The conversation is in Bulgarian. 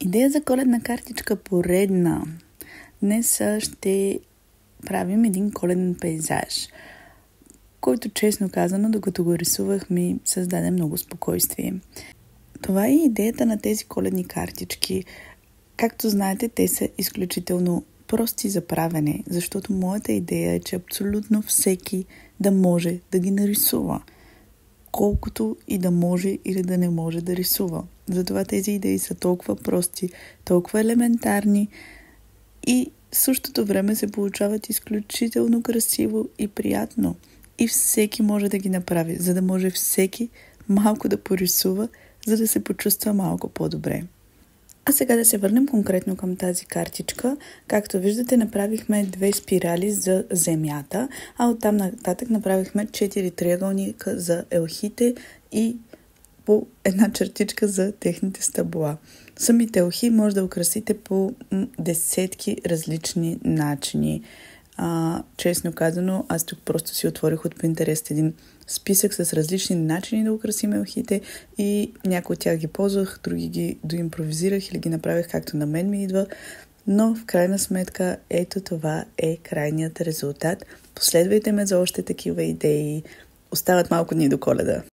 Идея за коледна картичка поредна. Днес ще правим един коледен пейзаж, който, честно казано, докато го рисувах, ми създаде много спокойствие. Това е идеята на тези коледни картички. Както знаете, те са изключително прости за правене, защото моята идея е, че абсолютно всеки да може да ги нарисува. Колкото и да може или да не може да рисува. Затова тези идеи са толкова прости, толкова елементарни и в същото време се получават изключително красиво и приятно. И всеки може да ги направи, за да може всеки малко да порисува, за да се почувства малко по-добре. А сега да се върнем конкретно към тази картичка. Както виждате, направихме 2 спирали за земята, а оттам нататък направихме 4 триъгълника за елхите и по една чертичка за техните стъбла. Самите елхи може да украсите по десетки различни начини. Честно казано, аз тук просто си отворих от Pinterest един списък с различни начини да украсим елхите и някои от тях ги ползвах, други ги доимпровизирах или ги направих както на мен ми идва, но в крайна сметка ето това е крайният резултат. Последвайте ме за още такива идеи. Остават малко дни до Коледа.